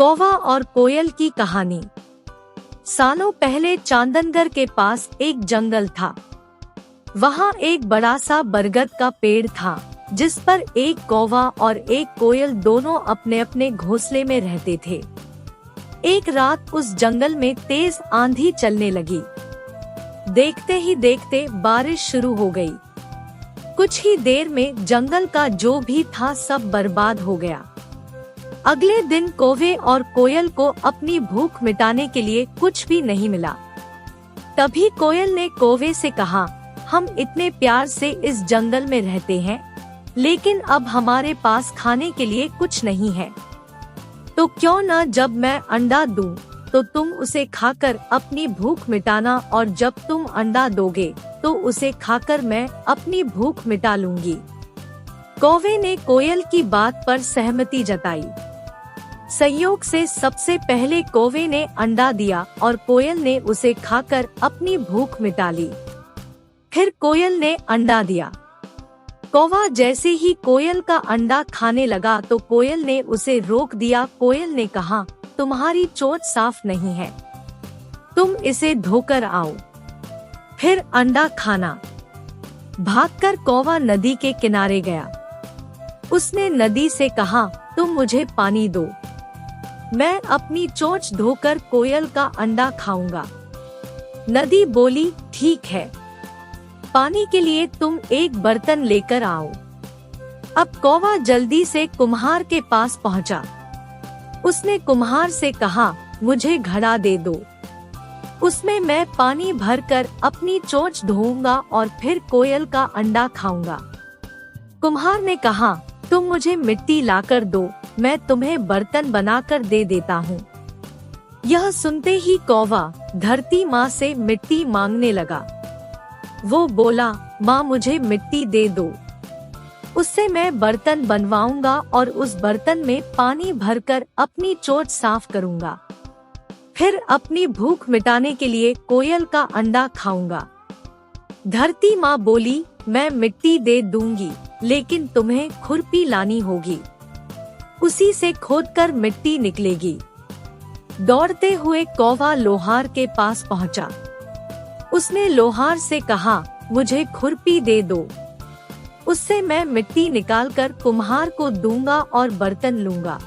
कौवा और कोयल की कहानी। सालों पहले चांदनगर के पास एक जंगल था। वहाँ एक बड़ा सा बरगद का पेड़ था, जिस पर एक कौवा और एक कोयल दोनों अपने अपने घोंसले में रहते थे। एक रात उस जंगल में तेज आंधी चलने लगी। देखते ही देखते बारिश शुरू हो गई। कुछ ही देर में जंगल का जो भी था सब बर्बाद हो गया। अगले दिन कौवे और कोयल को अपनी भूख मिटाने के लिए कुछ भी नहीं मिला। तभी कोयल ने कौवे से कहा, हम इतने प्यार से इस जंगल में रहते हैं, लेकिन अब हमारे पास खाने के लिए कुछ नहीं है। तो क्यों न जब मैं अंडा दूं, तो तुम उसे खाकर अपनी भूख मिटाना, और जब तुम अंडा दोगे तो उसे खाकर मैं अपनी भूख मिटा लूंगी। कौवे ने कोयल की बात पर सहमति जताई। संयोग से सबसे पहले कौवे ने अंडा दिया और कोयल ने उसे खाकर अपनी भूख मिटा ली। फिर कोयल ने अंडा दिया। कौवा जैसे ही कोयल का अंडा खाने लगा तो कोयल ने उसे रोक दिया। कोयल ने कहा, तुम्हारी चोंच साफ नहीं है, तुम इसे धोकर आओ, फिर अंडा खाना। भागकर कौवा नदी के किनारे गया। उसने नदी से कहा, तुम मुझे पानी दो, मैं अपनी चोंच धोकर कोयल का अंडा खाऊंगा। नदी बोली, ठीक है, पानी के लिए तुम एक बर्तन लेकर आओ। अब कौवा जल्दी से कुम्हार के पास पहुंचा। उसने कुम्हार से कहा, मुझे घड़ा दे दो, उसमें मैं पानी भरकर अपनी चोंच धोऊंगा और फिर कोयल का अंडा खाऊंगा। कुम्हार ने कहा, तुम मुझे मिट्टी लाकर दो, मैं तुम्हें बर्तन बनाकर दे देता हूँ। यह सुनते ही कौवा धरती माँ से मिट्टी मांगने लगा। वो बोला, माँ मुझे मिट्टी दे दो, उससे मैं बर्तन बनवाऊंगा और उस बर्तन में पानी भरकर अपनी चोंच साफ करूंगा। फिर अपनी भूख मिटाने के लिए कोयल का अंडा खाऊंगा। धरती माँ बोली, मैं मिट्टी दे दूंगी, लेकिन तुम्हें खुरपी लानी होगी, उसी से खोदकर मिट्टी निकलेगी। दौड़ते हुए कौवा लोहार के पास पहुंचा। उसने लोहार से कहा, मुझे खुरपी दे दो, उससे मैं मिट्टी निकालकर कुम्हार को दूंगा और बर्तन लूंगा।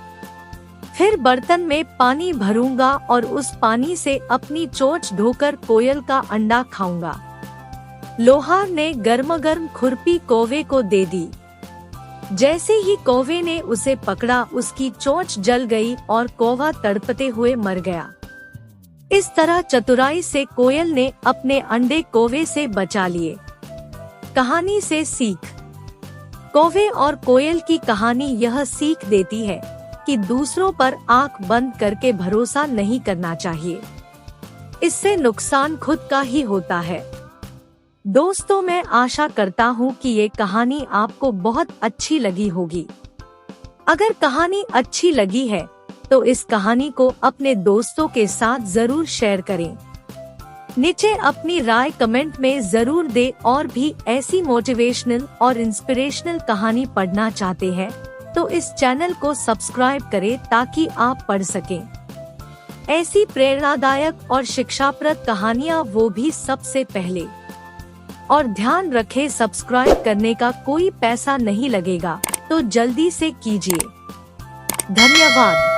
फिर बर्तन में पानी भरूंगा और उस पानी से अपनी चोंच धोकर कोयल का अंडा खाऊंगा। लोहार ने गर्म-गर्म खुरपी कौवे को दे दी। जैसे ही कौवे ने उसे पकड़ा, उसकी चोंच जल गई और कौवा तड़पते हुए मर गया। इस तरह चतुराई से कोयल ने अपने अंडे कौवे से बचा लिए। कहानी से सीख। कौवे और कोयल की कहानी यह सीख देती है कि दूसरों पर आंख बंद करके भरोसा नहीं करना चाहिए, इससे नुकसान खुद का ही होता है। दोस्तों, मैं आशा करता हूँ कि ये कहानी आपको बहुत अच्छी लगी होगी। अगर कहानी अच्छी लगी है तो इस कहानी को अपने दोस्तों के साथ जरूर शेयर करें। नीचे अपनी राय कमेंट में जरूर दें, और भी ऐसी मोटिवेशनल और इंस्पिरेशनल कहानी पढ़ना चाहते हैं तो इस चैनल को सब्सक्राइब करें ताकि आप पढ़ सकें ऐसी प्रेरणादायक और शिक्षाप्रद कहानियाँ, वो भी सबसे पहले। और ध्यान रखें, सब्सक्राइब करने का कोई पैसा नहीं लगेगा, तो जल्दी से कीजिए। धन्यवाद।